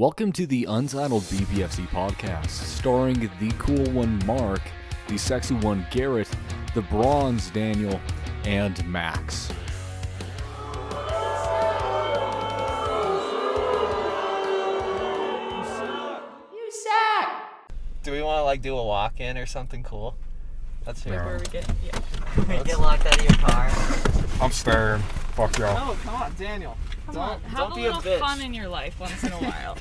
Welcome to the Untitled BPFC podcast, starring the cool one Mark, the sexy one Garrett, the bronze Daniel, and Max. You suck! Do we want to do a walk-in or something cool? Let's hear Where it. we get, Get locked out of your car. I'm staring. Fuck y'all. Oh, come on, Daniel. Have Don't a be little bitch. fun in your life once in a while.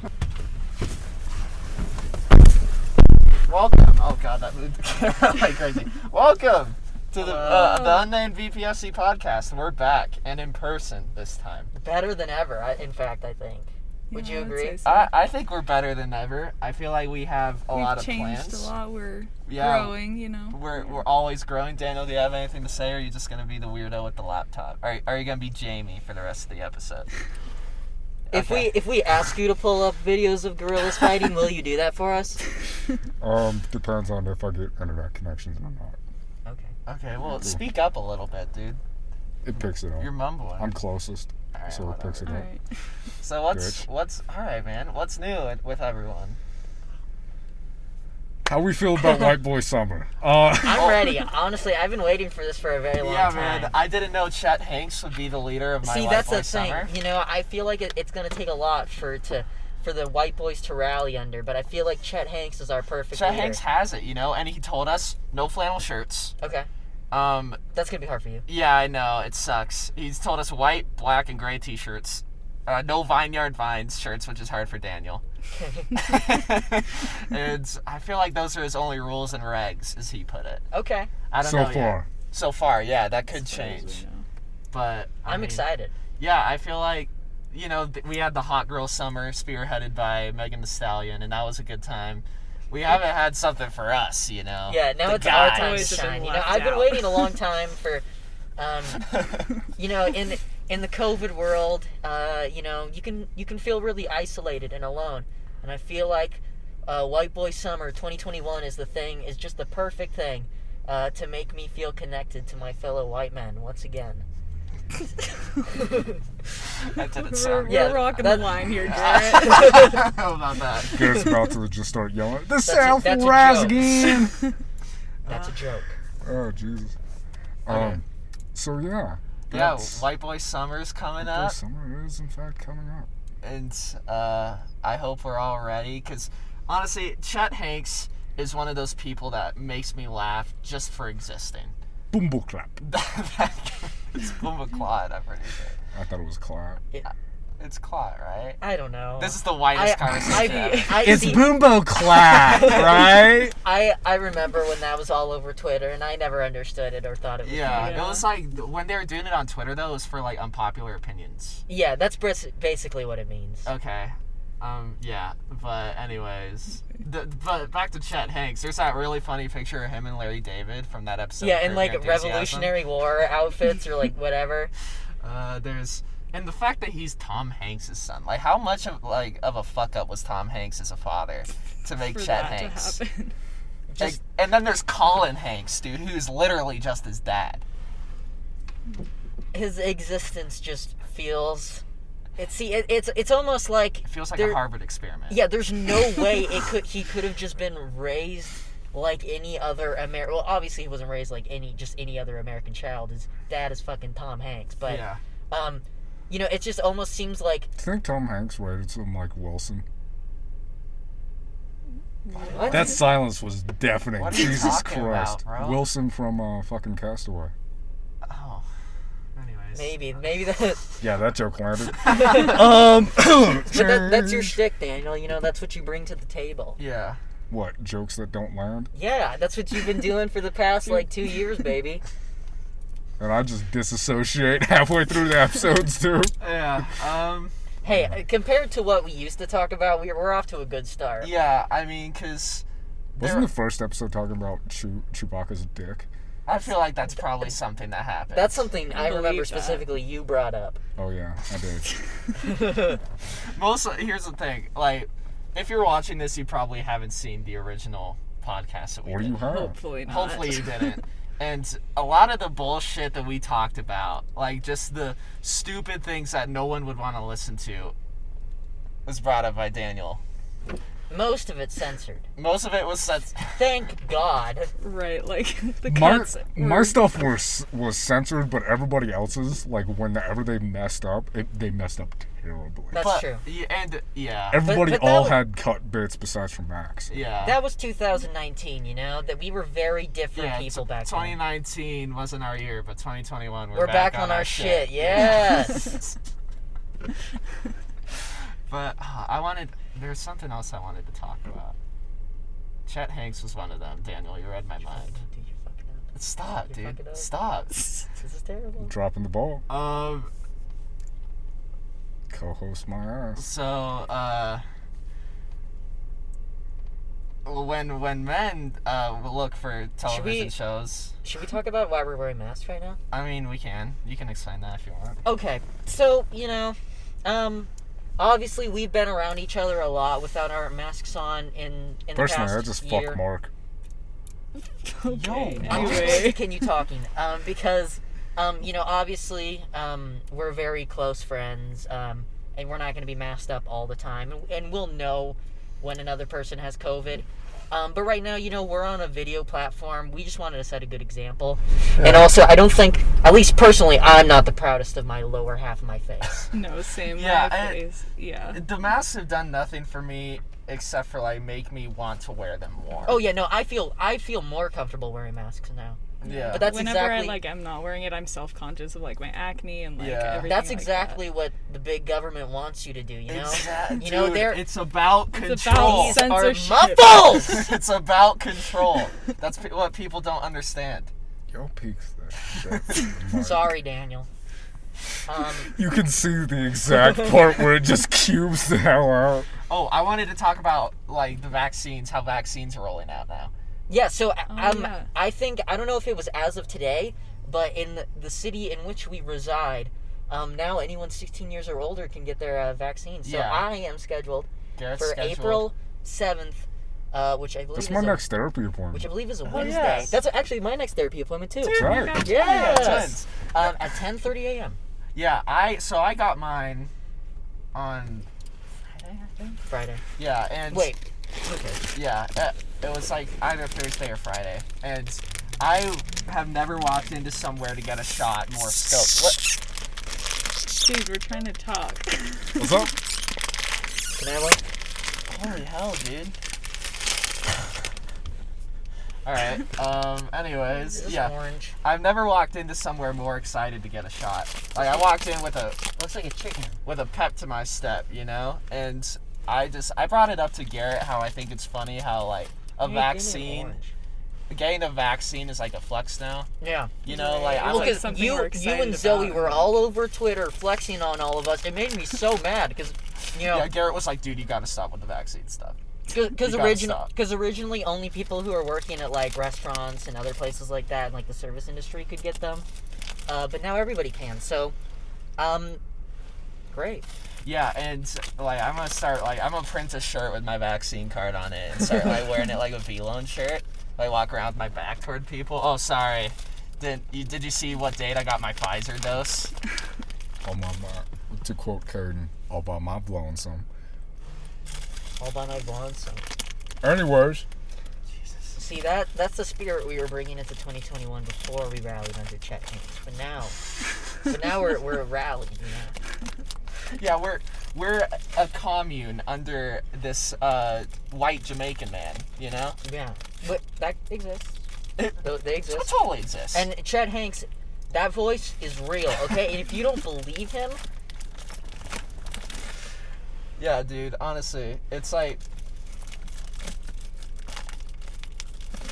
Welcome. Oh god, that moved the camera like crazy. Welcome to the Unnamed BPFC podcast. We're back and in person this time. Better than ever, in fact, I think. Would you I would agree? say so. I think we're better than ever. I feel like we have a lot of We've plans. changed a lot. We're Yeah. growing, you know. We're always growing. Daniel, do you have anything to say, or are you just gonna be the weirdo with the laptop? Are you gonna be Jamie for the rest of the episode? If Okay. we ask you to pull up videos of gorillas fighting, will you do that for us? Depends on if I get internet connections or not. Okay. Okay, well, speak up a little bit, dude. It picks it up. You're mumbling. I'm closest, Alright, so it picks it whatever. up. Alright. So what's all right, man? What's new with everyone? How we feel about White Boy Summer? I'm ready. Honestly, I've been waiting for this for a very long Yeah, time. man. I didn't know Chet Hanks would be the leader of my See, White that's Boy the thing. Summer. You know, I feel like it's going to take a lot for the white boys to rally under, but I feel like Chet Hanks is our perfect Chet leader. Hanks has it, and he told us no flannel shirts. Okay. Um, That's going to be hard for you. yeah, I know it sucks. He's told us white, black, and gray T-shirts. No Vineyard Vines shirts, which is hard for Daniel. And I feel like those are his only rules and regs, as he put it. Okay. I don't so know yet. far. So far, yeah, that could As far as we change. know. But I'm excited. Yeah, I feel like, we had the Hot Girl Summer spearheaded by Megan Thee Stallion, and that was a good time. We haven't had something for us, Yeah, now The it's our guys. time to Boys have been shine. left I've been out. waiting a long time for, in the COVID world, you can feel really isolated and alone, and I feel like White Boy Summer 2021 is just the perfect thing to make me feel connected to my fellow white men once again. That didn't We're, sound we're Yeah, rocking that- the line here, Garrett. How about that? Garrett's about to just start yelling, "The a- South that's will a rise joke." again!" That's a joke. Oh, Jesus. Okay. So yeah. Yeah, that's- White Boy Summer's coming White Boy up, Summer is in fact coming up. and I hope we're all ready, because honestly, Chet Hanks is one of those people that makes me laugh just for existing. Boombo clap. It's Boomba Claude, I'm pretty sure. I thought it was clap. It's Claude, right? I don't know. This is the whitest conversation ever. It's see, Boombo clap, right? I remember when that was all over Twitter, and I never understood it or thought it was Yeah, funny. it was like, when they were doing it on Twitter, though, it was for, unpopular opinions. Yeah, that's basically what it means. Okay. Yeah, but anyways. But back to Chet Hanks. There's that really funny picture of him and Larry David from that episode. Yeah, of in Curb Your Enthusiasm. Revolutionary War outfits or whatever. And the fact that he's Tom Hanks' son. How much of a fuck up was Tom Hanks as a father to make For Chet that Hanks? to happen. And then there's Colin Hanks, dude, who's literally just his dad. His existence just feels. It's almost like It feels like there- a Harvard experiment. Yeah, there's no way he could have just been raised like any other American. Well, obviously he wasn't raised like any other American child. His dad is fucking Tom Hanks, but Yeah. it just almost seems like Do you think Tom Hanks rated something like Wilson? what? That silence was deafening. What are you Jesus talking Christ. about, bro? Wilson from fucking Castaway. Oh. Anyways. maybe that. Yeah, that joke landed. But that's your shtick, Daniel. That's what you bring to the table. Yeah. What, jokes that don't land? Yeah, that's what you've been doing for the past 2 years, baby. And I just disassociate halfway through the episodes too. Yeah. Hey, compared to what we used to talk about, we're off to a good start. Yeah, I mean, because Wasn't the first episode talking about Chewbacca's dick? I feel like that's probably something that happened. That's something I remember believe that. specifically you brought up. Oh yeah, I did. Here's the thing, if you're watching this, you probably haven't seen the original podcast that we Or did. you have. Hopefully. Hopefully you didn't. And a lot of the bullshit that we talked about, just the stupid things that no one would want to listen to, was brought up by Daniel. Most of it's censored. Most of it was censored. Thank God. Right, like the My, cuts. my stuff was censored, but everybody else's, like whenever they messed up, they messed up terribly. That's true. Yeah. Everybody but that all was- had cut bits besides from Max. Yeah. That was 2019, you know? That we were very different people back then. 2019 wasn't our year, but 2021 We're back on our shit. Yes. But there's something else I wanted to talk about. Chet Hanks was one of them. Daniel, you read my mind. Dude, you're fucking up. Stop, You're dude. fucking up. Stop. This is terrible. Dropping the ball. Co-host my ass. So, when men look for television shows, Should we talk about why we're wearing masks right now? I mean, we can. You can explain that if you want. Okay, so, you know, obviously we've been around each other a lot without our masks on in the Personally, past I just year. fuck Mark. Okay. Yo, I'm just Anyway. continue talking, because, you know, obviously, we're very close friends, and we're not going to be masked up all the time, and we'll know when another person has COVID. But right now, you know, we're on a video platform. We just wanted to set a good example. And also, I don't think, at least personally, I'm not the proudest of my lower half of my face. No, same. Yeah, my I- face. Yeah. The masks have done nothing for me except for like make me want to wear them more. Oh yeah, no, I feel more comfortable wearing masks now. Yeah. But that's Whenever exactly I'm not wearing it, I'm self-conscious of like my acne and like Yeah. everything. that's like exactly what the big government wants you to do. You know, Exactly. you know Dude, they're it's about It's control. about censorship. are muffles. It's about control. That's what people don't understand. Yo, peeks that shit. Mark. Sorry, Daniel. You can see the exact part where it just cubes the hell out. Oh, I wanted to talk about like the vaccines, how vaccines are rolling out now. Yeah, so yeah. I think, I don't know if it was as of today, but in the city in which we reside, now anyone 16 years or older can get their vaccine. So Yeah. I am scheduled Garrett's for scheduled. April 7th, which I believe That's is my a, next therapy appointment. which I believe is a Wednesday. yes. That's actually my next therapy appointment too. That's right. God. Yes. At 10:30 a.m. Yeah, I got mine on Friday. yeah, and Wait. Okay. yeah, it was like either Thursday or Friday, and I have never walked into somewhere to get a shot more stoked. What? Dude, we're trying to talk. What's up? Can I have one? Holy hell, dude. Alright, anyways, Is this yeah. orange? I've never walked into somewhere more excited to get a shot. Like, I walked in with Looks like a chicken. a pep to my step, you know? And I brought it up to Garrett how I think it's funny how, like, getting a vaccine is like a flex now. Yeah. You know, like, I'm Look like, at something we're you excited and Zoe about. were all over Twitter flexing on all of us. It made me so mad because, you know, yeah, Garrett was like, dude, you gotta stop with the vaccine stuff. because you gotta stop. originally only people who are working at like restaurants and other places like that, and like the service industry, could get them. But now everybody can. So, great. Yeah, and like I'm gonna print a shirt with my vaccine card on it and start like wearing it like a V-Lone shirt. Like walk around with my back toward people. Oh, sorry. Did you see what date I got my Pfizer dose? To quote Curtin, all by my blowing some. All by my blonde. So, Anyways, see that's the spirit we were bringing into 2021 before we rallied under Chet Hanks. But now we're rallied. You know. Yeah, we're a commune under this white Jamaican man, you know? Yeah. But that exists. They It exist. totally exists. And Chet Hanks, that voice is real, okay? And if you don't believe him, yeah, dude, honestly, it's like,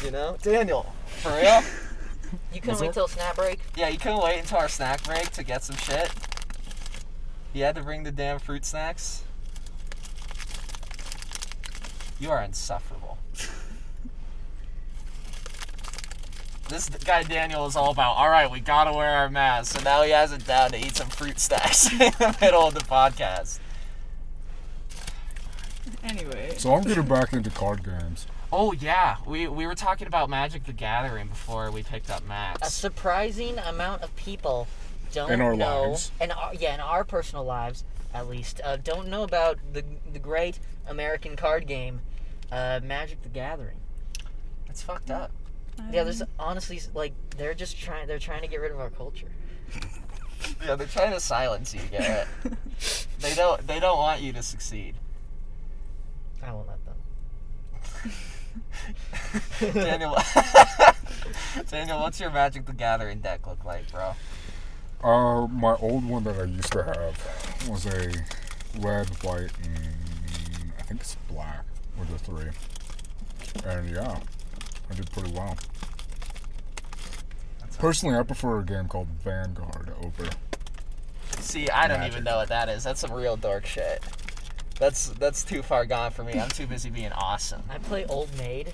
you know, Daniel, for real? you couldn't What's wait up? till snap break. Yeah, you couldn't wait until our snack break to get some shit. You had to bring the damn fruit snacks. You are insufferable. This guy Daniel is all about, alright, we gotta wear our masks. So now he has it down to eat some fruit snacks in the middle of the podcast. Anyway. so I'm getting back into card games. Oh yeah, we were talking about Magic the Gathering before we picked up A Max. surprising amount of people don't In our know, lives. and in our personal lives, at least. Don't know about the great American card game, Magic the Gathering. It's fucked up. Yeah, there's honestly like they're trying to get rid of our culture. Yeah, they're trying to silence you, Garrett. They don't want you to succeed. I won't let them. Daniel, Daniel, what's your Magic the Gathering deck look like, bro? My old one that I used to have was a red, white, and I think it's black with the 3. And yeah, I did pretty well. Personally, I prefer a game called Vanguard over. See, I don't Magic. even know what that is. That's some real dork shit. That's too far gone for me. I'm too busy being awesome. I play Old Maid.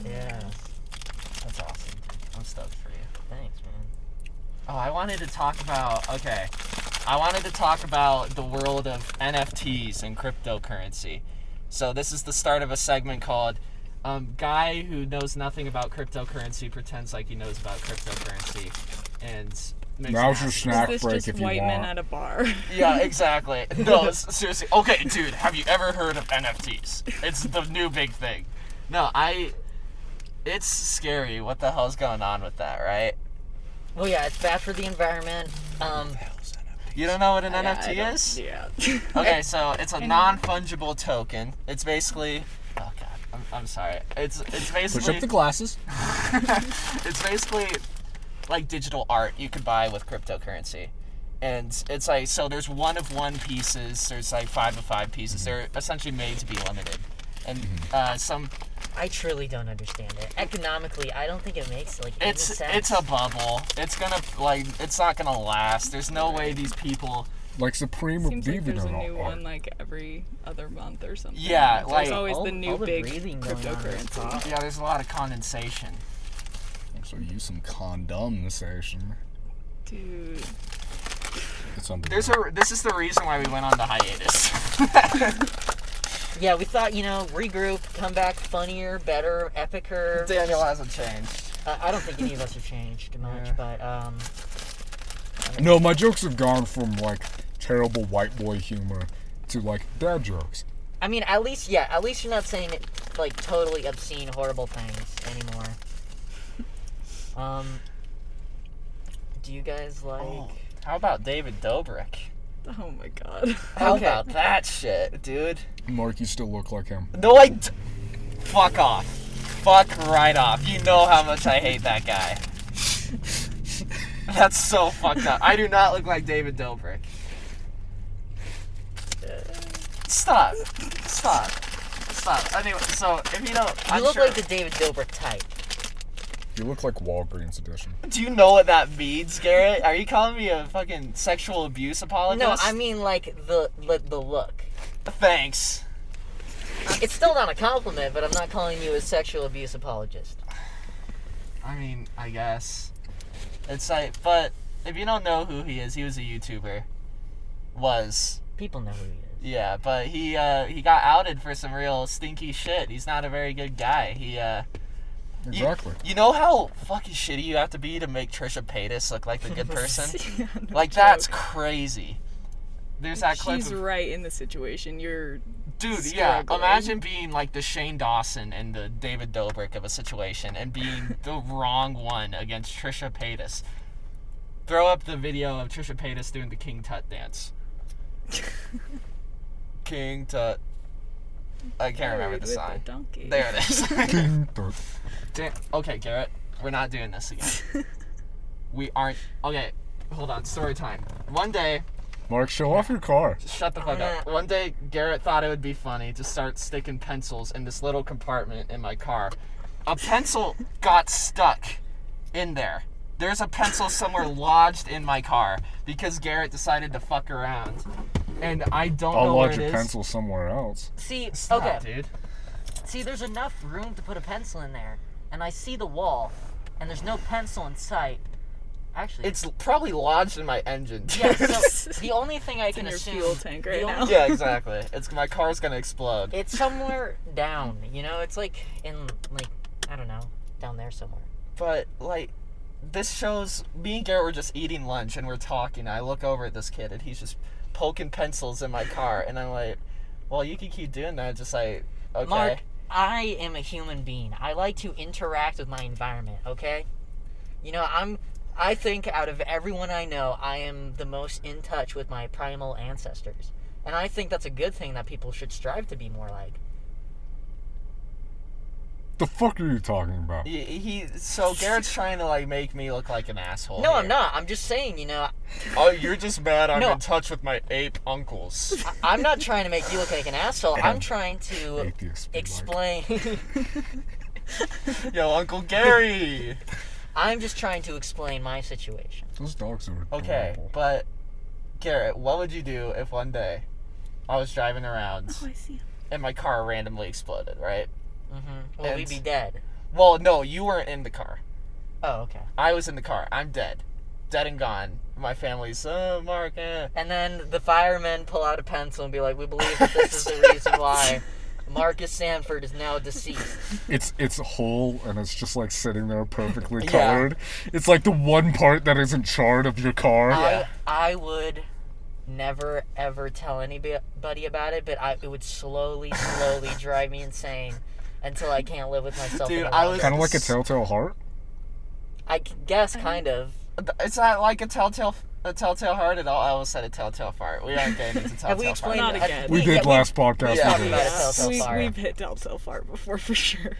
Yeah. That's awesome. I'm stoked for you. Thanks, man. Oh, I wanted to talk about the world of NFTs and cryptocurrency. So this is the start of a segment called Guy Who Knows Nothing About Cryptocurrency Pretends Like He Knows About Cryptocurrency and makes Now's an your ass- snack Is this break just if you white men want. at a bar? Yeah, exactly. No, seriously. Okay, dude, have you ever heard of NFTs? It's the new big thing. No, it's scary what the hell's going on with that, right? Well, yeah, it's bad for the environment. You don't know what an Yeah, I NFT don't- is? Yeah. Okay, so it's a non-fungible token. It's basically... Oh, God. I'm sorry. It's Push basically... up the glasses. It's basically like digital art you could buy with cryptocurrency. And it's like, so there's 1 of 1 pieces, there's like 5 of 5 pieces. They're essentially made to be limited. And some... I truly don't understand it. Economically, I don't think it makes any sense. It's a bubble. It's gonna, it's not gonna last. There's no way these people... Like Supreme with Seems like there's a new art. one like every other month or something. Yeah, There's like- always all- the all new the big breathing going on in this cryptocurrency. pod. Yeah, there's a lot of condensation. So use some condemnation. Dude. It's unbelievable. This is the reason why we went on the hiatus. Yeah, we thought, regroup, come back funnier, better, epicer. Daniel hasn't changed. I don't think any of us have changed much, Yeah. but No, my jokes have gone from terrible white boy humor to dad jokes. I mean, at least you're not saying totally obscene, horrible things anymore. Do you guys like? Oh, how about David Dobrik? Oh my god. How Okay. about that shit, dude? Mark, you still look like him. No, fuck off. Fuck right off. You know how much I hate that guy. That's so fucked up. I do not look like David Dobrik. Stop. Anyway, so if you don't, You I'm look sure, like the David Dobrik type. You look like Walgreens edition. Do you know what that means, Garrett? Are you calling me a fucking sexual abuse apologist? No, I mean the look. Thanks. It's still not a compliment, but I'm not calling you a sexual abuse apologist. I mean, I guess. It's but if you don't know who he is, he was a YouTuber. People know who he is. Yeah, but he got outed for some real stinky shit. He's not a very good guy. Exactly. You know how fucking shitty you have to be to make Trisha Paytas look like the good person? Yeah, no Like, joke. that's crazy. There's that clip She's of... right in the situation. You're Dude, yeah, struggling. imagine being like the Shane Dawson and the David Dobrik of a situation and being the wrong one against Trisha Paytas. Throw up the video of Trisha Paytas doing the King Tut dance. King Tut. I can't remember married the with song. a donkey. There it is. King Tut. Okay, Garrett, we're not doing this again. We aren't. Okay, hold on. Story time. One day, Mark, show off your car. shut the fuck up. One day, Garrett thought it would be funny to start sticking pencils in this little compartment in my car. A pencil got stuck in there. There's a pencil somewhere lodged in my car because Garrett decided to fuck around. And I don't I'll know where lodge it your is. pencil somewhere else. See, Stop, okay. dude. See, there's enough room to put a pencil in there, and I see the wall, and there's no pencil in sight. Actually, It's probably lodged in my engine. Dude. yeah. So the only thing I It's can in your assume, fuel tank the right only- now. Yeah, exactly. My car's gonna explode. it's somewhere down. It's in I don't know, down there somewhere. But this shows me and Garrett were just eating lunch and we're talking. I look over at this kid and he's just poking pencils in my car, and I'm like, well, you can keep doing that, just like, okay. Mark, I am a human being. I like to interact with my environment, okay? You know, I think out of everyone I know, I am the most in touch with my primal ancestors. And I think that's a good thing that people should strive to be more like. The fuck are you talking about? So Garrett's trying to, like, make me look like an asshole. No, here. I'm not. I'm just saying, you know, Oh, you're just mad I'm No. in touch with my ape uncles. I'm not trying to make you look like an asshole. I'm trying to Atheist be like. explain. Yo, Uncle Gary! I'm just trying to explain my situation. Those dogs are Okay, adorable. but, Garrett, what would you do if one day I was driving around Oh, I see him. and my car randomly exploded, right? Well, we'd be dead. Well, no, you weren't in the car. Oh, okay. I was in the car. I'm dead. Dead and gone. My family's, Mark, And then the firemen pull out a pencil and be like, we believe that this is the reason why Marcus Sanford is now deceased. It's whole and it's just like sitting there perfectly Yeah. colored. It's like the one part that isn't charred of your car. Yeah. I would never ever tell anybody about it, but it would slowly drive me insane until I can't live with myself. Dude, any I longer. was- Kind of like a telltale heart. I guess kind of. It's not like a telltale heart at all. I almost said a telltale fart. We aren't getting into telltale Have we fart. explained Not it? again. We did last podcast. Yeah. we did. About a telltale fart. We've hit Telltale Fart before for sure.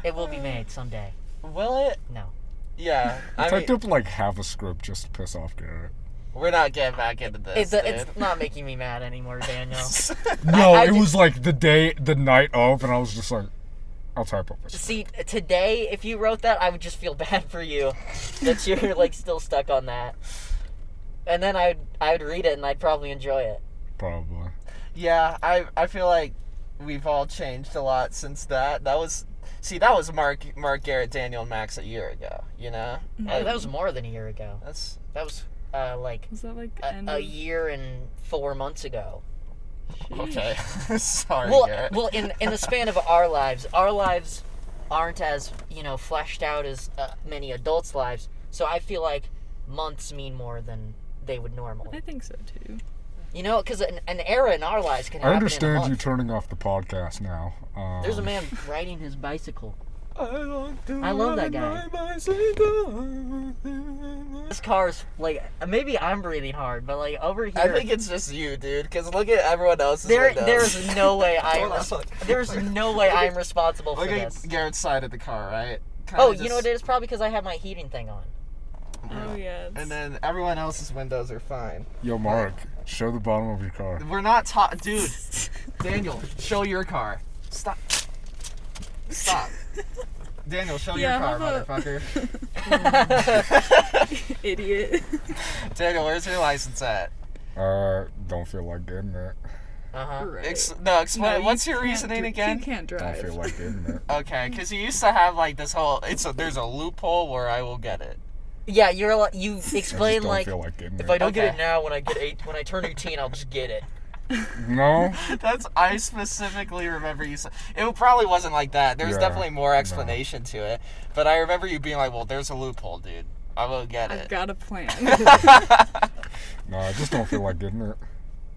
It will be made someday. Will it? No. Yeah. I I typed mean, up like half a script just to piss off Garrett. we're not getting back into this, dude. It's not making me mad anymore, Daniel. No, I it did- was like the night of, and I was just like, I'll type up this. See, today, if you wrote that, I would just feel bad for you that you're like still stuck on that. And then I'd read it and I'd probably enjoy it. Probably. Yeah, I feel like we've all changed a lot since that. That was Mark, Garrett, Daniel, and Max a year ago. You know, That was more than a year ago. That was like Was that like a year and 4 months ago. okay. Sorry, Well, Garrett. well, in the span of our lives aren't as fleshed out as many adults' lives. So I feel like months mean more than they would normally. I think so too. Because an era in our lives can I happen in a understand you month. turning off the podcast now. There's a man riding his bicycle. I love that guy. This car's like maybe I'm breathing hard, but like over here, I think it's just you, dude. Because look at everyone else's windows. there's no way Hold on. I'm responsible for Look this. at Garrett's side of the car, right? Oh, Kinda you know what it is? Probably because I have my heating thing on. Oh yeah. And then everyone else's windows are fine. Yo, Mark, show the bottom of your car. We're not dude. Daniel, show your car. Stop. Daniel, show your car, how motherfucker. Idiot. Daniel, where's your license at? Don't feel like getting it. Right. Explain. you What's your can't reasoning You again? can't Don't drive. feel like getting it. Okay, because you used to have like this whole. There's a loophole where I will get it. Yeah, you I explain just don't like feel like getting if it. I don't get Okay. it now, when I turn 18, I'll just get it. No? I specifically remember you. It probably wasn't like that. There's Yeah, definitely more no. explanation to it. But I remember you being like, "Well, there's a loophole, dude. I will get I've it." got a plan. No, I just don't feel like getting it.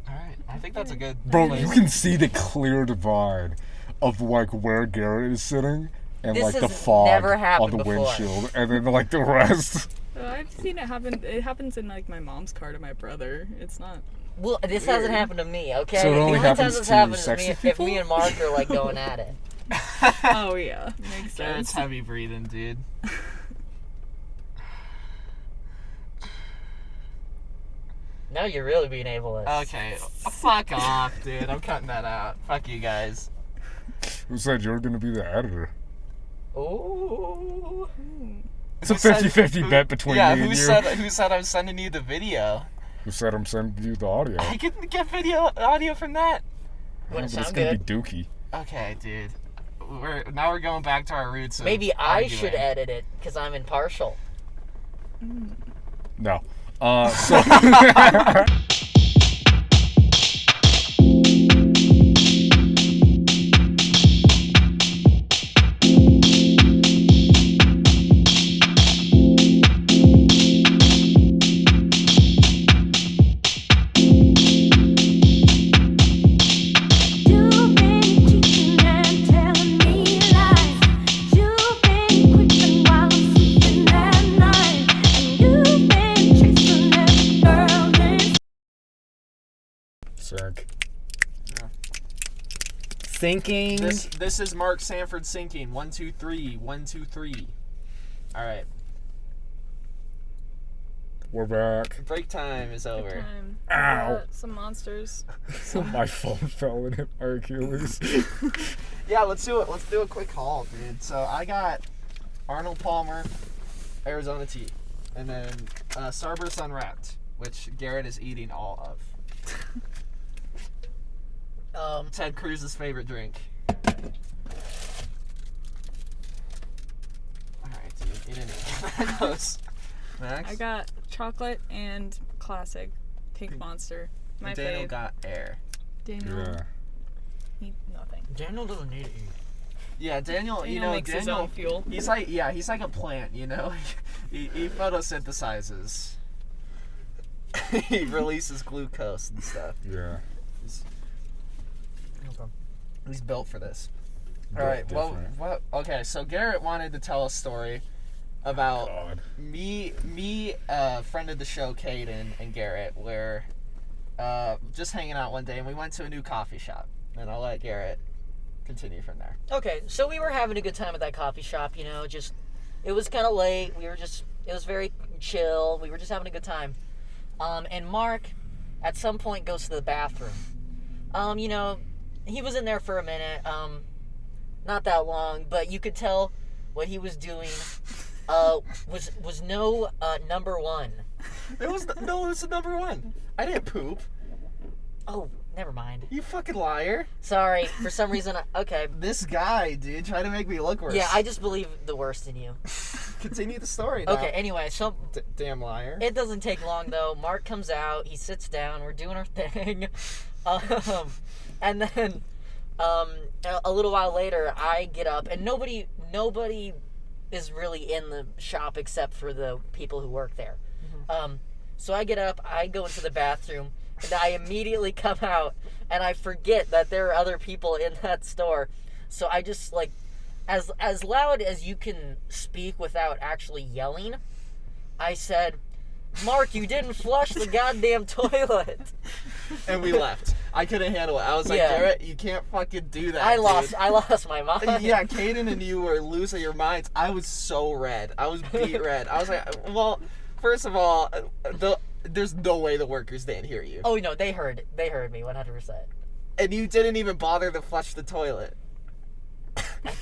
All right, I think that's a good. Bro, place. you can see the clear divide of like where Garrett is sitting and This like the has fog never on happened the before. windshield, and then like the rest. I've seen it happen. It happens in like my mom's car to my brother. It's not. Well, this hasn't happened to me, okay? So it only the only time happens this to happened is sexy if people? me and Mark are like going at it. Oh yeah, makes Garrett's sense. heavy breathing, dude. Now you're really being ableist. Okay, fuck off, dude. I'm cutting that out. Fuck you guys. Who said you were gonna be the editor? Ooh. It's a Who said- 50-50 who- bet between yeah, me and who you. said I'm sending you the video? Who said I'm sending you the audio? I can get audio from that. Wouldn't but it's sound gonna good. be dookie. Okay, dude. We're going back to our roots. Of Maybe I should arguing. edit it because I'm impartial. No. So Thinking. This is Mark Sanford sinking. 1, 2, 3. 1, 2, 3. All right. We're back. Break time is over. Time. Ow. Some monsters. My phone fell and hit my Achilles. Yeah, let's do it. Let's do a quick haul, dude. So I got Arnold Palmer, Arizona tea, and then Starburst Unwrapped, which Garrett is eating all of. Ted Cruz's favorite drink. Alright, dude. You didn't even get those. Max? I got chocolate and classic pink monster. My Daniel fave. got air. Daniel. Yeah. Need nothing. Daniel doesn't need to eat. Yeah, Daniel, you know, makes his own fuel. He's like a plant, you know? he photosynthesizes. He releases glucose and stuff. Yeah. He's built for this. Built All right. different. Okay, so Garrett wanted to tell a story about God. me, friend of the show, Caden and Garrett, where just hanging out one day, and we went to a new coffee shop. And I'll let Garrett continue from there. Okay, so we were having a good time at that coffee shop, you know, it was kind of late. It was very chill. We were just having a good time. And Mark, at some point, goes to the bathroom. You know, he was in there for a minute, not that long, but you could tell what he was doing was no number one. It was the number one. I didn't poop. Oh, never mind. You fucking liar. Sorry, for some reason, okay. This guy, dude, tried to make me look worse. Yeah, I just believe the worst in you. Continue the story now. Okay, anyway, so... Damn liar. It doesn't take long, though. Mark comes out, he sits down, we're doing our thing. And then, a little while later, I get up, and nobody is really in the shop except for the people who work there. So I get up, I go into the bathroom, and I immediately come out, and I forget that there are other people in that store. So I just, like, as loud as you can speak without actually yelling, I said, "Mark, you didn't flush the goddamn toilet." And we left. I couldn't handle it. I was like, Yeah. Garrett, you can't fucking do that. I dude. lost my mind. Yeah, Caden and you were losing your minds. I was so red. I was beat red. I was like, well, first of all, there's no way the workers didn't hear you. Oh no, they heard me 100%. And you didn't even bother to flush the toilet.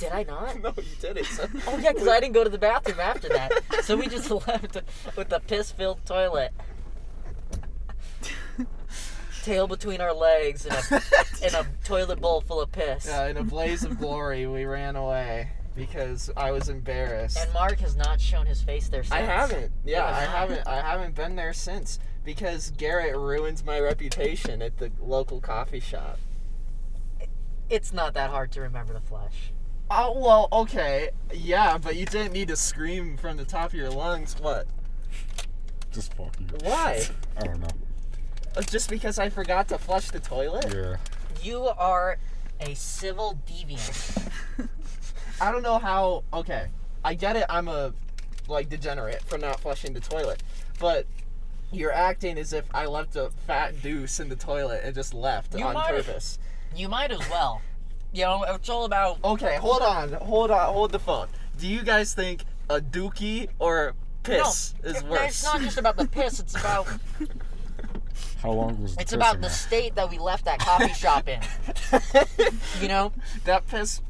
Did I not? No, you didn't. So. Oh yeah, because I didn't go to the bathroom after that. So we just left with the piss-filled toilet. Tail between our legs and a toilet bowl full of piss. Yeah, in a blaze of glory, we ran away because I was embarrassed. And Mark has not shown his face there since. I haven't. Yeah, Yeah. I haven't been there since because Garrett ruins my reputation at the local coffee shop. It's not that hard to remember the flush. Oh, well, okay. Yeah, but you didn't need to scream from the top of your lungs. What? Just fuck you. Why? I don't know. Just because I forgot to flush the toilet? Yeah. You are a civil deviant. I don't know how... Okay, I get it. I'm a, degenerate for not flushing the toilet. But you're acting as if I left a fat deuce in the toilet and just left on purpose. You might as well. You know, it's all about... Okay, hold the phone. Do you guys think a dookie or piss is worse? It's not just about the piss, it's about... How long was the It's piss about in the there? state that we left that coffee shop in. You know? That piss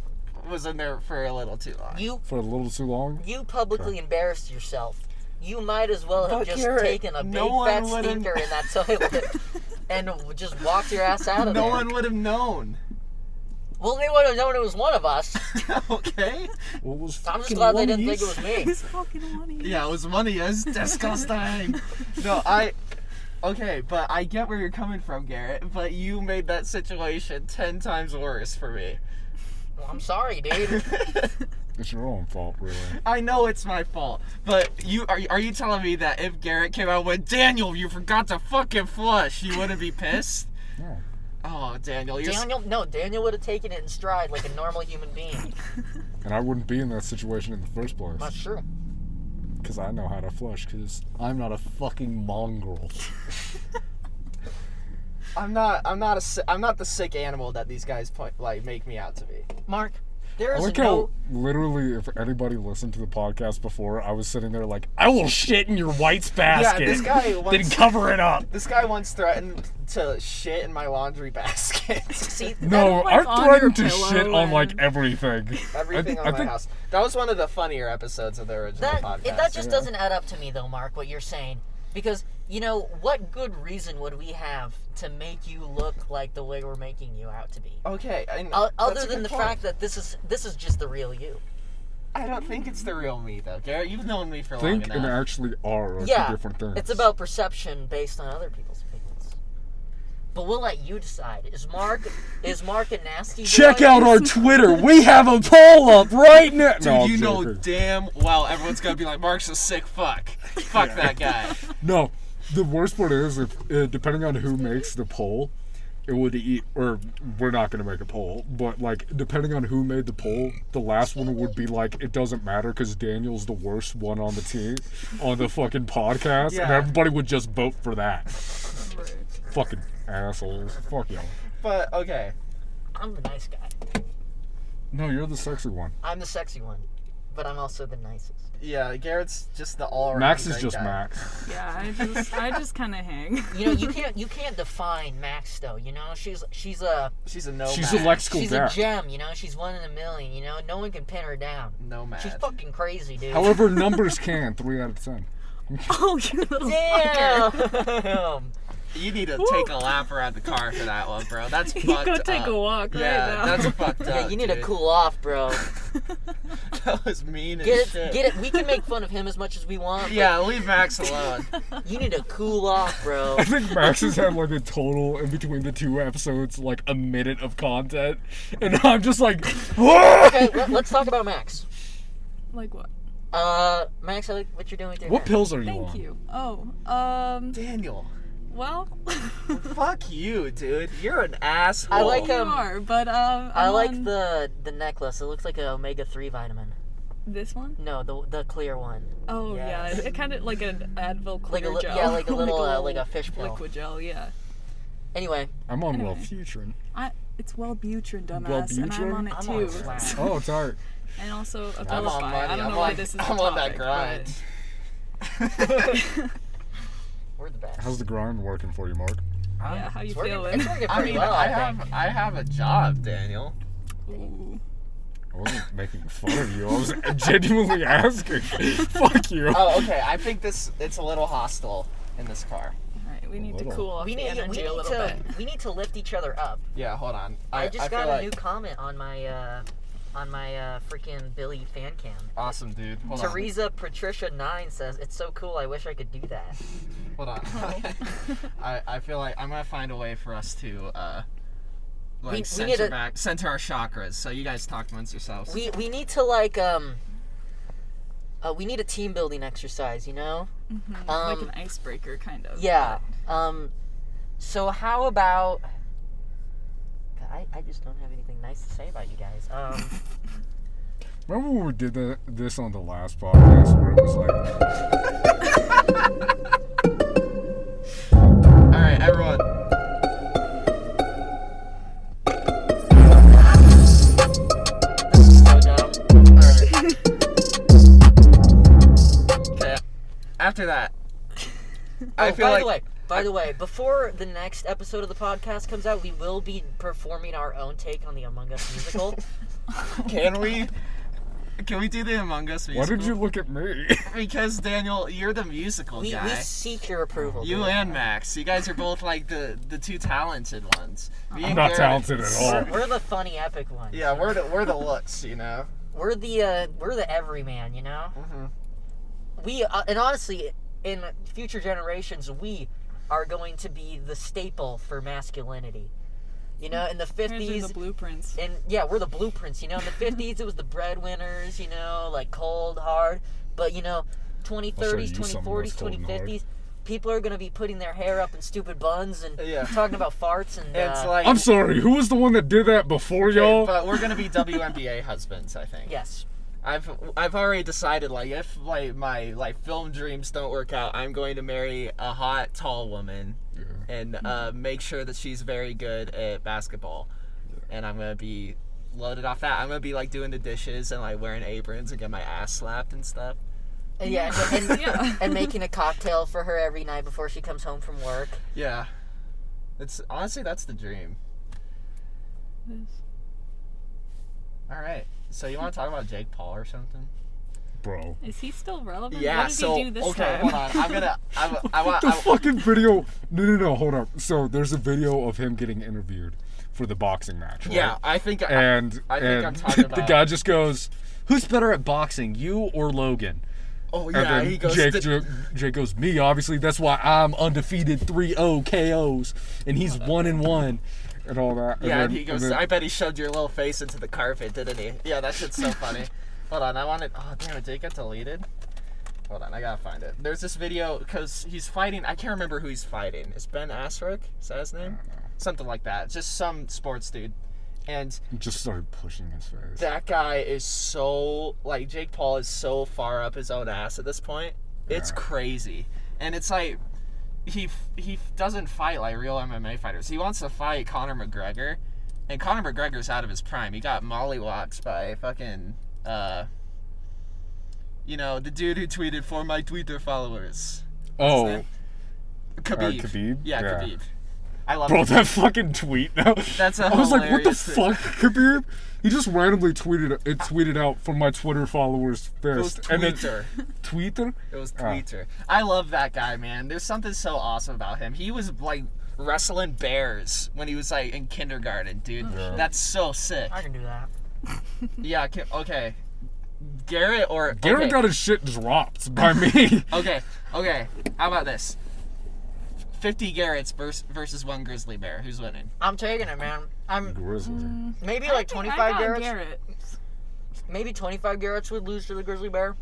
was in there for a little too long. For a little too long? You publicly embarrassed yourself. You might as well have But just Garrett, taken a big no one fat would've- stinker in that toilet and just walked your ass out of No there. one would have known. Well, they would have known it was one of us. Okay? What was I'm just fucking glad they one didn't you think it was me. It's fucking funny. Yeah, it was money. It was disgusting. No, Okay, but I get where you're coming from, Garrett, but you made that situation 10 times worse for me. Well, I'm sorry, dude. It's your own fault, really. I know it's my fault, but are you telling me that if Garrett came out with Daniel, you forgot to fucking flush, you wouldn't be pissed? No. Oh, Daniel, you're Daniel would have taken it in stride like a normal human being. And I wouldn't be in that situation in the first place. That's true. Because I know how to flush, because I'm not a fucking mongrel. I'm not the sick animal that these guys make me out to be. Mark, there I is like no. how literally, if anybody listened to the podcast before, I was sitting there like, I will shit in your white's basket. Yeah, this guy then once, cover it up. This guy once threatened to shit in my laundry basket. See, No, like, I on threatened your to pillow shit on like and- everything. Everything I on my think- house. That was one of the funnier episodes of the original podcast. that just doesn't add up to me though, Mark. What you're saying, because what good reason would we have to make you look like the way we're making you out to be? Okay, Other than the fact that this is just the real you. I don't think it's the real me though, Garrett. You've known me for long Think enough. and actually are two Yeah, different things. it's about perception based on other people's opinions. But we'll let you decide. Is Mark a nasty boy? Check out our Twitter. We have a poll up right now. Dude, No, I'm you know joking. damn well everyone's gonna be like, Mark's a sick fuck. Fuck that guy. No, the worst part is if depending on who makes the poll, it would eat. Or we're not gonna make a poll, but like depending on who made the poll, the last one would be like it doesn't matter because Daniel's the worst one on the team on the fucking podcast, and Yeah. everybody would just vote for that. Right. Fucking assholes. Fuck y'all. But okay. I'm the nice guy. No, you're the sexy one. I'm the sexy one, but I'm also the nicest. Yeah, Garrett's just the all around. Max is just Max. Yeah, I just kind of hang. You can't define Max though. She's a She's a nomad. She's a lexical she's gap. a gem. She's one in a million. No one can pin her down. nomad. She's fucking crazy, dude. However, numbers can 3 out of 10. Oh, you little fucker. Damn. You need to take a lap around the car for that one, bro. That's fucked You go up. take a walk right Yeah, now. that's fucked up. Yeah, you need to dude. cool off, bro. That was mean as Get shit. it. We can make fun of him as much as we want. but Yeah, leave Max alone. You need to cool off, bro. I think Max has had like a total in between the 2 episodes like a minute of content, and I'm just like, Okay, let's talk about Max. Like what? Max, I like what you're doing with your what hair. pills are you Thank on? you. Oh, Daniel. well. Fuck you, dude. You're an asshole. I like You are, but I I'm like on the necklace. It looks like an omega-3 vitamin. this one. No, the clear one. Oh Yes. yeah, it kind of like an Advil Like a clear gel. yeah, like a little like a fish pill. liquid gel. Yeah. Anyway, I'm on Anyway. Wellbutrin. It's Wellbutrin, dumbass, and I'm on it I'm too. on swag. Oh, it's alright. And also I'm Abilify. on money. I don't I'm know why on- this is I'm the on that topic, grind. We're the best. How's the grind working for you, Mark? but yeah, how you It's working, feeling? it's working I pretty mean, well, I I think. have a job, Daniel. Ooh. I wasn't making fun of you. I was genuinely asking. Fuck you. Oh, okay. I think it's a little hostile in this car. Alright, we need to little. cool off We the need, energy a little to bit. we need to lift each other up. Yeah, hold on. I just feel got like, a new comment on my freaking Billy fan cam. Awesome, dude. Hold on. Teresa Patricia 9 says it's so cool. I wish I could do that. Hold on. I feel like I'm gonna find a way for us to We center need to- center our chakras. So you guys talk amongst yourselves. We need to we need a team building exercise, Like an icebreaker, kind of. Yeah. So how about? I just don't have anything nice to say about you guys. Remember when we did this on the last podcast where it was like, All right, everyone. so dumb. Okay. After that, I feel by like the way, By the way, before the next episode of the podcast comes out, we will be performing our own take on the Among Us musical. Can we do the Among Us why musical? did you look at me? Because Daniel, you're the musical We guy. seek your approval. You dude. and Max, you guys are both like the two talented ones. Me I'm and not Garrett- talented at all. We're the funny epic ones. Yeah, we're the looks, you know. We're the everyman, you know. Mhm. We and honestly, in future generations, we are going to be the staple for masculinity. You know, in the Here's 50s, the blueprints. and yeah, we're the blueprints. You know, in the 50s, it was the breadwinners. You know, like cold, hard. But you know, 2030s, you something 2040s, that's cold and hard. 2050s, people are gonna be putting their hair up in stupid buns and Yeah. talking about farts and. It's like I'm sorry, who was the one that did that before y'all? but we're gonna be WNBA husbands, I think. Yes. I've already decided, like, if like my like film dreams don't work out, I'm going to marry a hot tall woman and make sure that she's very good at basketball, and I'm gonna be loaded off that. I'm gonna be like doing the dishes and like wearing aprons and get my ass slapped and stuff. Yeah, and making a cocktail for her every night before she comes home from work. Yeah, it's honestly that's the dream. All right, so you want to talk about Jake Paul or something? Bro. Is he still relevant? Yeah. What did So he do this okay, time? hold on. I want The fucking video. No, hold up. So there's a video of him getting interviewed for the boxing match. Right? Yeah, I think I'm talking about the guy just goes, "Who's better at boxing, you or Logan?" Oh And yeah, then he goes. Jake goes, "Me, obviously. That's why I'm undefeated 3-0 KOs, and he's 1-1." And all that. Yeah, then, and he goes, then- I bet he shoved your little face into the carpet, didn't he? Yeah, that shit's so funny. Hold on, I wanted... Oh, damn it, did it get deleted? Hold on, I gotta find it. There's this video, because he's fighting... I can't remember who he's fighting. Is Ben Askren? Is that his name? Something like that. Just some sports dude. And He just started pushing his face. that guy is so... Like, Jake Paul is so far up his own ass at this point. It's Yeah. crazy. And it's like... He doesn't fight like real MMA fighters. He wants to fight Conor McGregor, and Conor McGregor's out of his prime. He got mollywopped by fucking, the dude who tweeted for my Twitter followers. Oh, Khabib. Khabib? Yeah, Yeah. Khabib. I love bro, Khabib. that fucking tweet. Now, That's a I was like, what the hilarious fuck, Khabib? He just randomly tweeted out from my Twitter followers It was fist. And then Twitter. Twitter? It was Twitter. I love that guy, man. There's something so awesome about him. He was like wrestling bears when he was like in kindergarten, dude. Yeah. That's so sick. I can do that. Yeah, okay. Garrett or... Garrett okay. got his shit dropped by me. Okay. How about this? 50 Garretts versus 1 grizzly bear. Who's winning? I'm taking it, man. I'm Grizzly. maybe I like think 25 I got Garretts. Garrett. Maybe 25 Garretts would lose to the grizzly bear.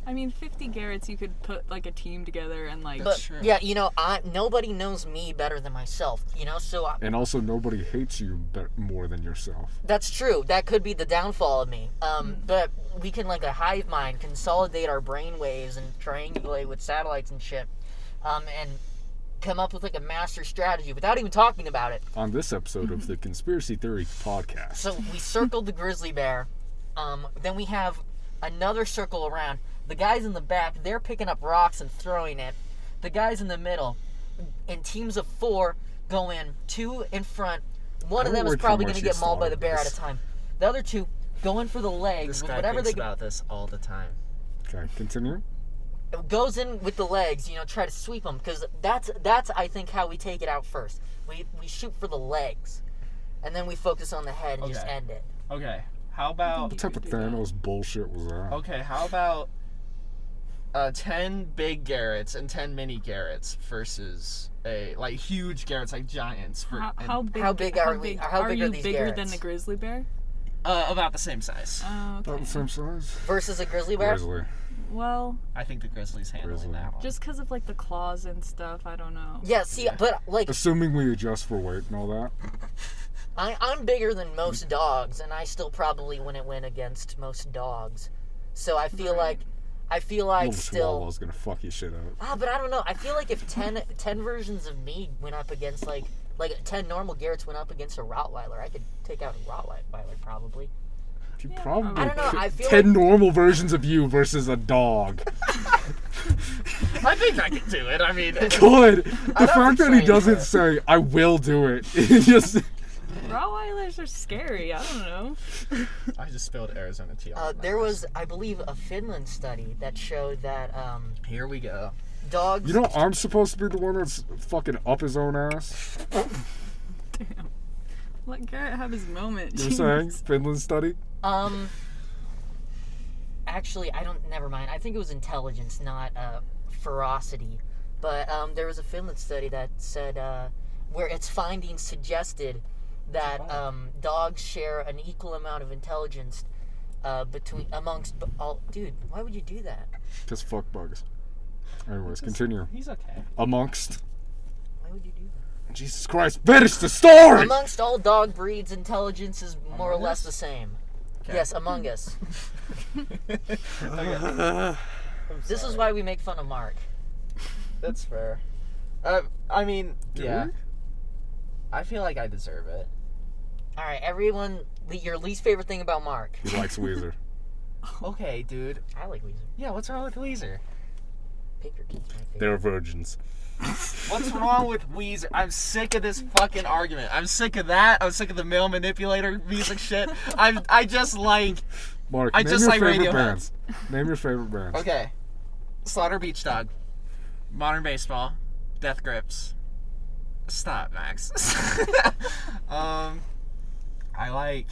I mean, 50 Garretts, you could put like a team together and like. That's But true. yeah, nobody knows me better than myself. So And also, nobody hates you more than yourself. that's true. That could be the downfall of me. But we can, like a hive mind, consolidate our brain waves and triangulate with satellites and shit, and come up with like a master strategy without even talking about it. On this episode of the Conspiracy Theory Podcast. So we circled the grizzly bear. Then we have another circle around. The guys in the back, they're picking up rocks and throwing it. The guys in the middle, in teams of 4, go in 2 in front. One I of them don't is like how probably much going to you get mauled by the thought bear of at a this. time. The other 2 go in for the legs This with guy whatever thinks they about this all the time. Okay, continue. goes in with the legs. Try to sweep them because that's I think how we take it out first. We shoot for the legs, and then we focus on the head and just Okay. end it. Okay. How about... What type of Thanos bullshit was that? Okay, how about 10 big Garretts and 10 mini Garretts versus a like huge Garretts, like giants. How big? How big are we? How big are you these bigger Garretts? than the grizzly bear? About the same size. Oh, About okay. the same size? Versus a grizzly bear. Grizzly. Well, I think the Grizzlies handling Grizzly. that one. just because of like the claws and stuff, I don't know. Yeah. See, Yeah. but like Assuming we adjust for weight and all that. I'm bigger than most dogs, and I still probably wouldn't win against most dogs. So I feel Right. like Little still. Chihuahua's gonna fuck your shit up. But I don't know. I feel like if 10 versions of me went up against like 10 normal Garretts went up against a Rottweiler, I could take out a Rottweiler probably. You Yeah, probably I don't know, I feel 10 like- normal versions of you versus a dog. I think I can do it. I mean, Good. I'd The have fact to that he train doesn't for it. say, I will do it. It's just. Rottweilers are scary. I don't know. I just spilled Arizona tea on my There mask. was, I believe, a Finland study that showed that Here we go. dogs. You know, I'm supposed to be the one that's fucking up his own ass. Damn. Let Garrett have his moment. You know what I'm saying? jeez. Finland study? Actually, never mind. I think it was intelligence, not ferocity. But there was a Finland study that said where its findings suggested that dogs share an equal amount of intelligence amongst all. Dude, why would you do that? Because fuck bugs. Anyways, continue. He's okay. Amongst. Why would you do that? Jesus Christ, finish the story! Amongst all dog breeds, intelligence is more or less the same. Okay. Yes, Among Us. Okay. This is why we make fun of Mark. That's fair. I mean, yeah. I feel like I deserve it. All right, everyone, your least favorite thing about Mark. He likes Weezer. Okay, dude. I like Weezer. Yeah, what's wrong with Weezer? Paper Kids, my favorite. They're virgins. What's wrong with Weezer? I'm sick of this fucking argument. I'm sick of that. I'm sick of the male manipulator music shit. I just like... Mark, I name just your like favorite Radiohead. bands. Name your favorite bands. Okay. Slaughter Beach Dog. Modern Baseball. Death Grips. Stop, Max. I like,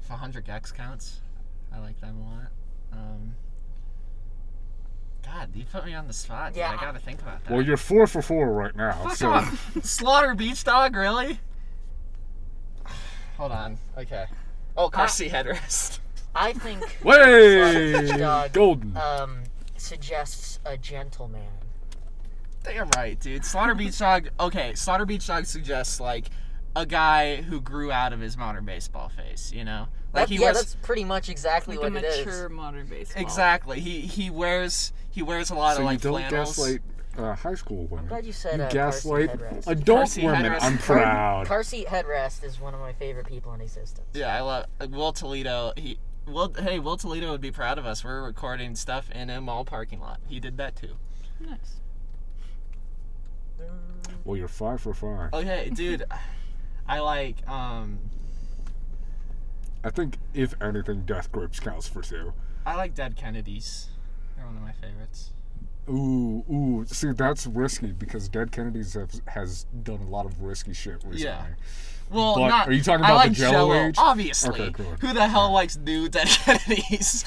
if 100 Gex counts. I like them a lot. God, you put me on the spot, dude. Yeah. I gotta think about that. Well, you're 4 for 4 right now. Fuck So off. Slaughter Beach Dog, really? Hold on. Okay. Oh, car seat headrest. I think way Dog, golden. suggests a gentleman. Damn right, dude. Slaughter Beach Dog. Okay, Slaughter Beach Dog suggests like a guy who grew out of his modern baseball phase. You know, like That's pretty much exactly Like a what it is. mature modern baseball. Exactly. He wears a lot So of like you don't flannels. gaslight high school women. I'm glad you said You car gaslight seat headrest. adult seat women. headrest. I'm proud. Car seat headrest is one of my favorite people in existence. Yeah, I love Will Toledo. Will Toledo would be proud of us. We're recording stuff in a mall parking lot. He did that too. Nice. Well, you're 5 for 5. Okay, dude. I like I think if anything, Death Grips counts for 2. I like Dead Kennedys. They're one of my favorites. Ooh. See, that's risky because Dead Kennedys has done a lot of risky shit recently. Yeah. Well, But not. are you talking I about like the Jello age? Obviously. Okay, cool. Who the hell likes new Dead Kennedys?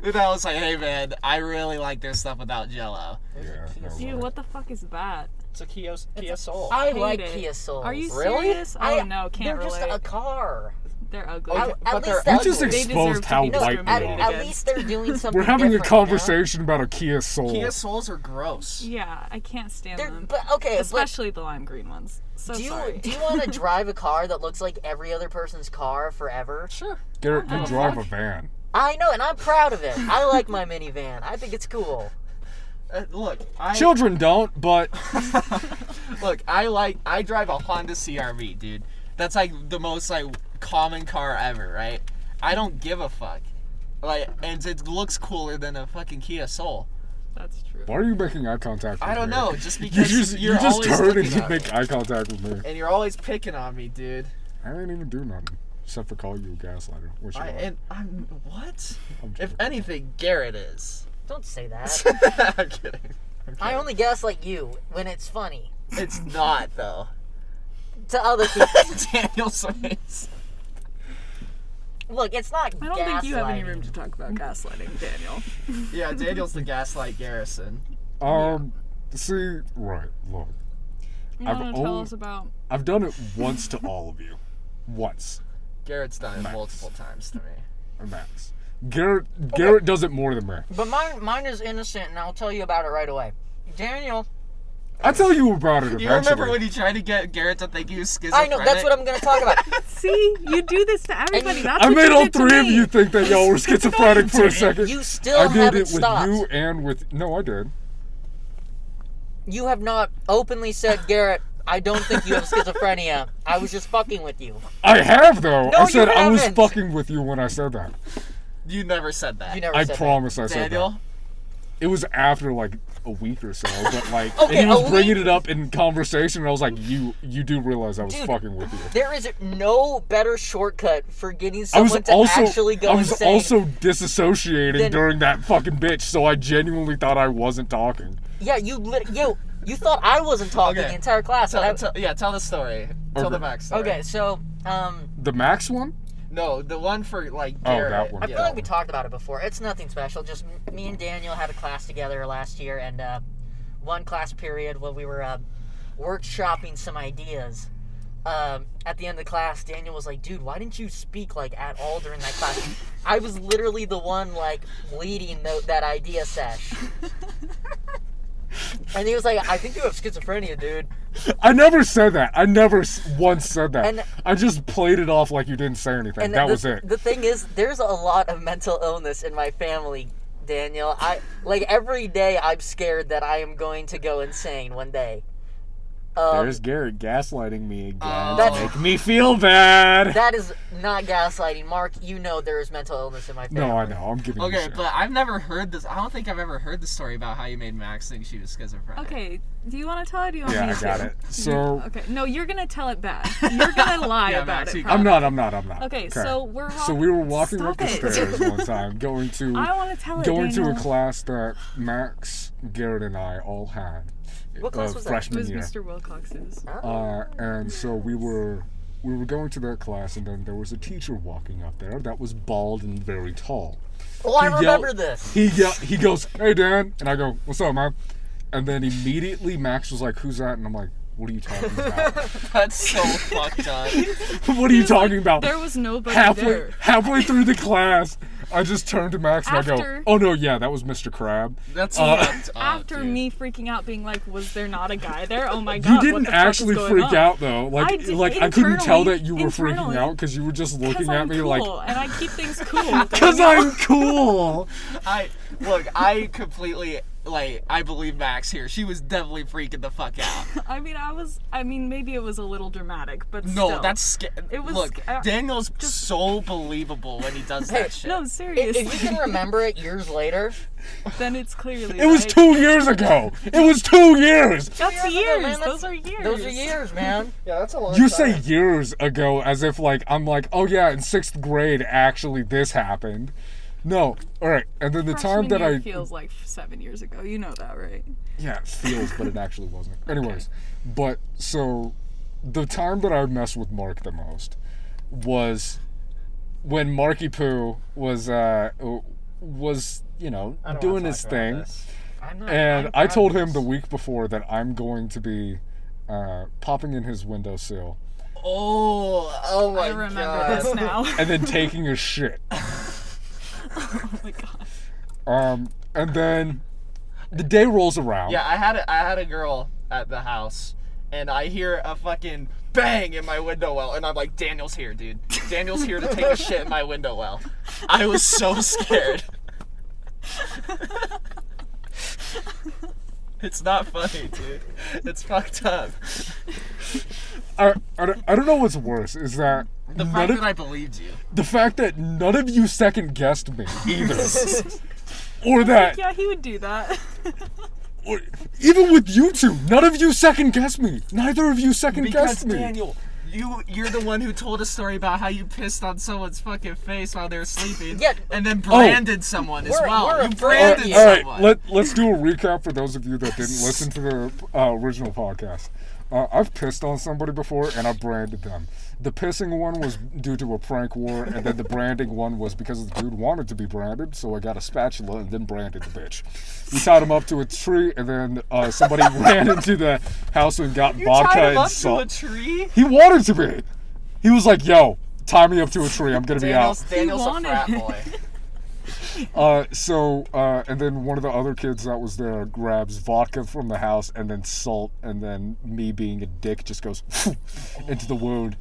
Who the hell is like, hey man, I really like their stuff without Jello. Yeah. no Ew, way. what the fuck is that? It's a Kia Soul. I Hate like it. Kia Souls. Are you Really? serious? Oh I- no, can't They're just relate. a car. They're ugly. Okay, At but least they're You that's just They exposed deserve to how be white we discriminated are. At least they're doing something. We're having a different, you know? conversation about a Kia Soul. Kia Souls are gross. Yeah, I can't stand them. But okay, Especially the lime green ones. So do sorry. you want to drive a car that looks like every other person's car forever? Sure. Garrett, you Oh, drive fuck. a van. I know, and I'm proud of it. I like my minivan. I think it's cool. Look, Children don't, but I drive a Honda CR-V, dude. That's like the most like common car ever, right? I don't give a fuck. Like, and it looks cooler than a fucking Kia Soul. That's true. why are you making eye contact with me? I don't know, just You because just you're always turned and looking you at me. make eye contact with me. And you're always picking on me, dude. I didn't even do nothing except for call you a gaslighter. Which you are. I'm what? I'm If joking. anything, Garrett is. Don't say that. I'm kidding. I only gaslight you when it's funny. It's not though. To other people. Daniel's face. Look, it's not I don't think you have any gaslighting. room to talk about gaslighting, Daniel. Yeah, Daniel's the gaslight Garrison. See, right, look. You I've want to tell only- us about... I've done it once to all of you. Once. Garrett's done it Max. multiple times to me. Max. Garrett does it more than me. But mine is innocent, and I'll tell you about it right away. Daniel, I'll tell you about it eventually. You remember when you tried to get Garrett to think he was schizophrenic? I know, that's what I'm going to talk about. See? You do this to everybody. That's I what made you all did to three of me. you think that y'all were schizophrenic for a second. You still I did haven't it with stopped. you and with... No, I did. You have not openly said, Garrett, I don't think you have schizophrenia. I was just fucking with you. I have, though. No, I said you I was haven't. fucking with you when I said that. You never said that. You never I said promise I said Daniel? that. It was after, like, a week or so, but, like, Okay, and he was a bringing week? it up in conversation, and I was like, you do realize I was Dude, fucking with you. There is no better shortcut for getting I was someone to also actually go insane. disassociating Then- during that fucking bitch, so I genuinely thought I wasn't talking. Yeah, you thought I wasn't talking Okay. the entire class. Tell the story. Tell the Okay. backstory. Okay, so, The Max one? No, the one for, like, Oh, Garrett. that one. I Yeah. feel like we talked about it before. It's nothing special. Just me and Daniel had a class together last year, and one class period where we were workshopping some ideas. At the end of the class, Daniel was like, "Dude, why didn't you speak like at all during that class?" I was literally the one like leading that idea sesh. And he was like, I think you have schizophrenia, dude. I never said that. I never once said that. And- I just played it off like you didn't say anything. And That was it. The thing is, there's a lot of mental illness in my family, Daniel. Every day I'm scared that I am going to go insane one day. There's Garrett gaslighting me again to That's- make me feel bad. That is not gaslighting. Mark, you know there is mental illness in my family. No, I know. I'm giving you Okay, shit. but I've never heard this. I don't think I've ever heard the story about how you made Max think she was schizophrenic. Okay, do you want to tell it? Or do you want Yeah, me I to? got it. So Okay, no, you're gonna tell it bad. You're gonna lie Yeah, about Max, it. you- I'm probably. not. I'm not. Okay, so we're walking. So we were walking Stop up the it. stairs one time, going to I want to tell it. going to a Daniel. class that Max, Garrett, and I all had. What class was that? It freshman was year. Mr. Wilcox's. And so we were going to that class, and then there was a teacher walking up there that was bald and very tall. Oh, I He remember yelled- this. He goes, "Hey, Dan," and I go, "What's up, man?" And then immediately Max was like, "Who's that?" And I'm like, "What are you talking about? That's so fucked up. What are you talking about?" There was nobody there. Halfway through the class, I just turned to Max and I go, After- "Oh no, yeah, that was Mr. Crab." That's fucked up, After dude. me freaking out, being like, "Was there not a guy there? Oh my You god!" what didn't the fuck is actually going freak on? out though. I Like, did- I couldn't tell internally- that you were freaking internally. out because you were just looking Because at I'm me cool, like, and I keep things cool. "Cause Daniel. I'm cool." I completely I believe Max here. She was definitely freaking the fuck out. I mean, maybe it was a little dramatic, but No, still. that's It was Look, sca- Daniel's so believable when he does that shit. No, seriously. If you can remember it years later, Then it's clearly. It was like, 2 years ago. It was 2 years. That's years ago, years. man, Those are years. those are years, man. Yeah, that's a long You say years ago as if I'm oh yeah, in 6th grade actually this happened. No, all right. And then the time Freshman that year I feels like 7 years ago. You know that, right? yeah, it feels, but it actually wasn't. Anyways, but so the time that I messed with Mark the most was when Marky Poo was doing his thing, and I told him the week before that I'm going to be popping in his windowsill Oh my I remember god. this now. and then taking a shit. Oh my god. And then the day rolls around. Yeah, I had a girl at the house, and I hear a fucking bang in my window well, and I'm like, Daniel's here, dude. Daniel's here to take a shit in my window well. I was so scared. It's not funny, dude. It's fucked up. I don't know what's worse is that The fact that I believed you. the fact that none of you second guessed me either, or that Yeah, he would do that. or, even with you two, none of you second guessed me. Neither of you second Because guessed me. Daniel, you're the one who told a story about how you pissed on someone's fucking face while they were sleeping, Yeah. and then branded someone as We're well. You afraid branded of you. All right, someone. let's do a recap for those of you that didn't listen to the original podcast. I've pissed on somebody before, and I branded them. The pissing one was due to a prank war, and then the branding one was because the dude wanted to be branded, so I got a spatula and then branded the bitch. We tied him up to a tree, and then somebody ran into the house and got You vodka tied him and up to a salt. tree? He wanted to be. He was like, "Yo, tie me up to a tree. I'm gonna be out." Daniel's a wanted frat it. boy. And then one of the other kids that was there grabs vodka from the house and then salt, and then me being a dick just goes into the wound.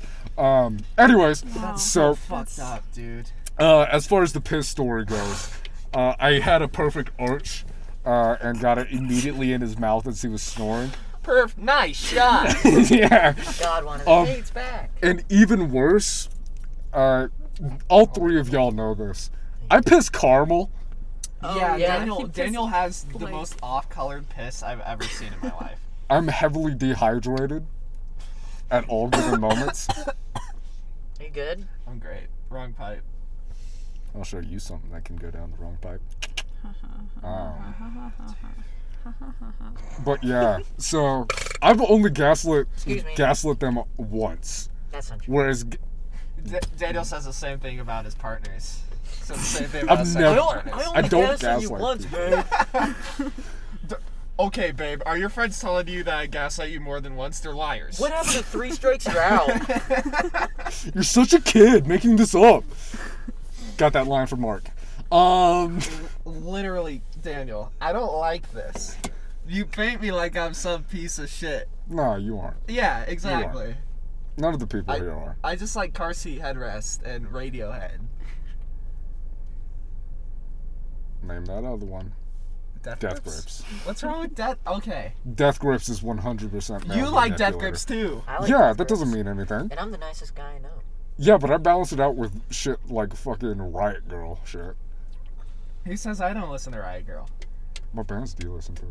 Anyways, so Fucked up, dude. as far as the piss story goes, I had a perfect arch and got it immediately in his mouth as he was snoring. Perf, nice shot. Yeah, God wanted AIDS back. and even worse, all three of y'all know this. I piss caramel. Yeah, yeah. He Daniel pissed, has the like- most off-colored piss I've ever seen in my life. I'm heavily dehydrated at all given moments. Are you good? I'm great. Wrong pipe. I'll show you something that can go down the wrong pipe. But yeah, so I've only gaslit Excuse me. them once, That's not true. whereas Daniel says the same thing about his partners. Says the same thing about I've his never- sexual partners. I don't gaslit you gaslight once, people. babe. Okay, babe, are your friends telling you that I gaslight you more than once? They're liars. What happened to 3 strikes you're out? You're such a kid making this up. Got that line from Mark. Literally, Daniel, I don't like this. You paint me like I'm some piece of shit. No, you aren't. Yeah, exactly. None of the people here are. I just like car seat headrest and Radiohead. Name that other one. Death Grips. What's wrong with Death? Okay. Death Grips is 100% male You like Death manipulator. Grips too. I like Yeah, Death that doesn't Grips. mean anything. And I'm the nicest guy I know. Yeah, but I balance it out with shit like fucking Riot Girl shit. Who says I don't listen to Riot Girl? What bands do you listen to?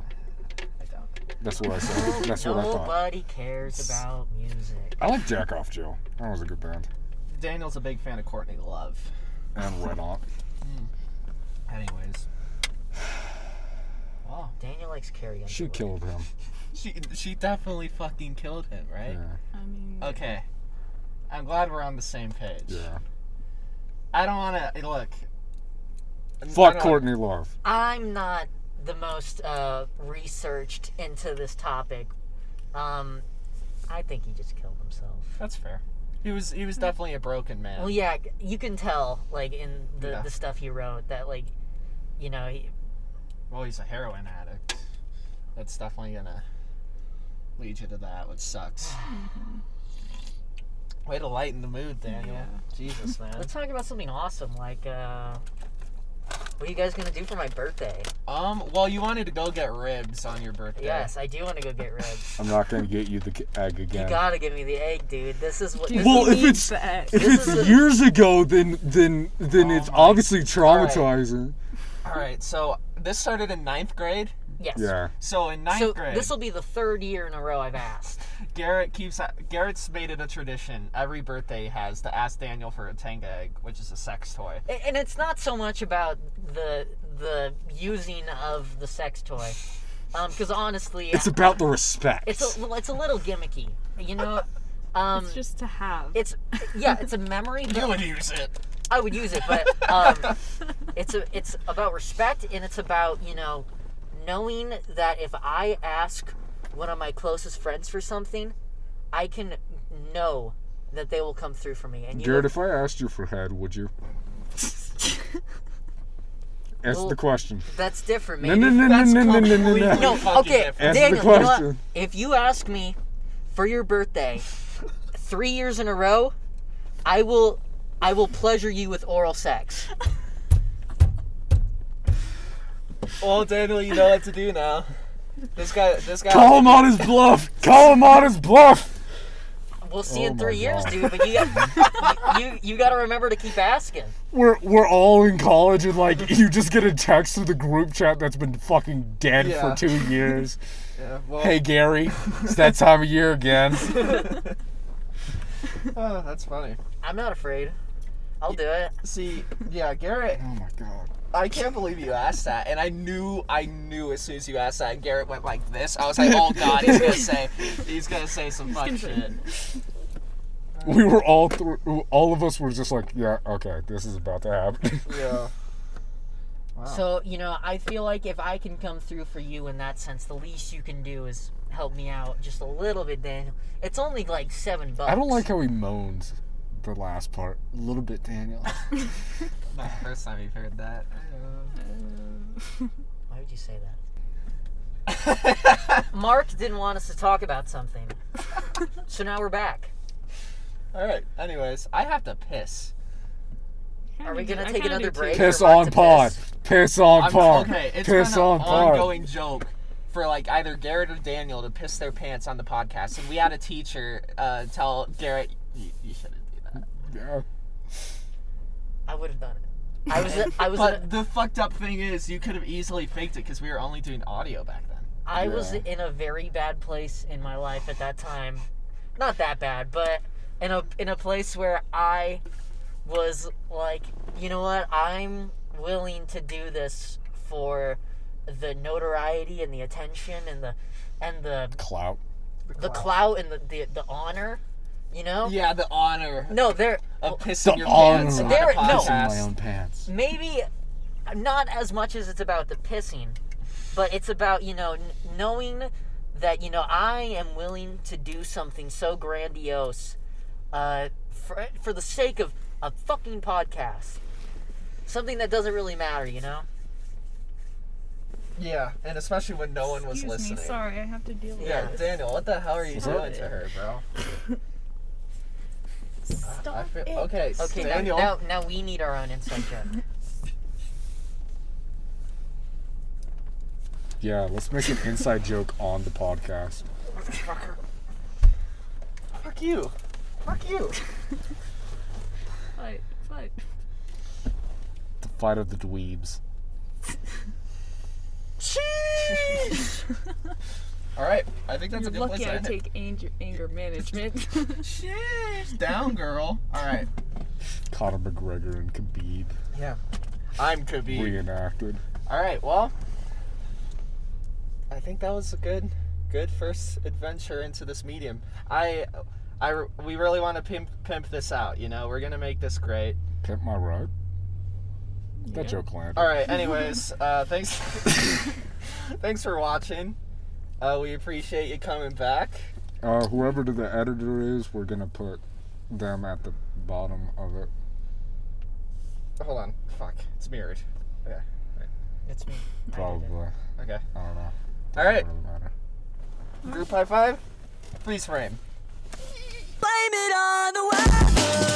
I don't. That's what I said. That's what I thought. Nobody cares about music. I like Jack Off Joe. That was a good band. Daniel's a big fan of Courtney Love. And Red Hot. Anyways. Wow. Daniel likes Carrie Underwood. She killed him. She definitely fucking killed him, right? Yeah. I mean, Okay. I'm glad we're on the same page. Yeah. I don't want to look. Fuck Courtney Love. I'm not the most researched into this topic. I think he just killed himself. That's fair. He was definitely a broken man. Well, yeah, you can tell, like, in the, Yeah. the stuff he wrote, that, like, you know, Well, he's a heroin addict. That's definitely gonna lead you to that, which sucks. Way to lighten the mood, Daniel. Yeah. Jesus, man. let's talk about something awesome, like, what are you guys gonna do for my birthday? Well, you wanted to go get ribs on your birthday. Yes, I do want to go get ribs. I'm not gonna get you the egg You again. gotta give me the egg, dude. This is what. This Well, is, if it's the egg. if This it's is a- years ago, then it's my- obviously traumatizing. All right, so this started in 9th grade. yes. Yeah. So in 9th So grade, this will be the third year in a row I've asked. Garrett's made it a tradition every birthday he has to ask Daniel for a Tenga egg, which is a sex toy. And it's not so much about the using of the sex toy, because honestly, It's about the respect. it's a little gimmicky, you know. It's just to have. It's a memory. You But would use it. I would use it, but it's about respect, and it's about, you know, knowing that if I ask one of my closest friends for something, I can know that they will come through for me. And Garrett, if I asked you for head, would you? Answer Well, the question. that's different, No, maybe. no, no, no, That's no, no, no, no, completely no. No, fucking okay, different. Answer the Daniel, you know what? question. If you ask me for your birthday 3 years in a row, I will pleasure you with oral sex. Well, Daniel, you know what to do now. This guy. Call him on his bluff. Call him on his bluff. We'll see Oh in my 3 years, God. dude. But you got to remember to keep asking. We're all in college and like you just get a text to the group chat that's been fucking dead Yeah. for 2 years. Yeah, well, Hey Gary, it's that time of year again. oh, that's funny. I'm not afraid. I'll do it. See, yeah, Garrett. Oh my god. I can't believe you asked that, and I knew as soon as you asked that, and Garrett went like this. I was like, oh god, he's gonna say some fuck shit. We were all of us were just like, yeah, okay, this is about to happen. Yeah. Wow. So, you know, I feel like if I can come through for you in that sense, the least you can do is help me out just a little bit, Daniel. It's only like $7. I don't like how he moans the last part. A little bit, Daniel. Not the first time you've heard that. Why would you say that? Mark didn't want us to talk about something. So now we're back. Alright, anyways, I have to piss. Are we going to take another break? Piss for Mark on to pod. piss? Piss on pod. Okay, it's Piss been on an pod. ongoing joke for like either Garrett or Daniel to piss their pants on the podcast, and we had a teacher tell Garrett, you shouldn't do that. Yeah. I would have done it. I was But the fucked up thing is, you could have easily faked it because we were only doing audio back then. I was Yeah. in a very bad place in my life at that time. Not that bad, but in a place where I was like, you know what? I'm willing to do this for the notoriety and the attention and the Clout. clout and the honor, you know? Yeah, the honor No, they're of pissing The your pants honor. on There- a no. Pissing podcast. my own pants. maybe not as much as it's about the pissing, but it's about, you know, knowing that, you know, I am willing to do something so grandiose for the sake of a fucking podcast. Something that doesn't really matter, you know? Yeah, and especially when no one was Excuse listening. me, sorry, I have to deal with Yeah, this. Daniel, what the hell are you Is doing that- to her, bro? Stop it. Okay, Okay, Daniel. now we need our own inside joke. Yeah, let's make an inside joke on the podcast. Motherfucker. Fuck you. Fuck you. Fight. The fight of the dweebs. Sheesh. All right, I think that's You're a good lucky place to I end it. take anger management. Sheesh. Down, girl. All right. Conor McGregor and Khabib Yeah. I'm Khabib. reenacted. All right, well, I think that was a good first adventure into this medium. We really want to pimp this out, you know? We're going to make this great. Pimp my ride. That Yeah. joke landed. All right, anyways, thanks thanks for watching. We appreciate you coming back. Whoever the editor is, we're gonna put them at the bottom of it. Hold on. Fuck. It's mirrored. Okay. It's me. Probably. Okay. I don't know. All right. Doesn't really matter. Group high five. Please frame. Blame it on the weather.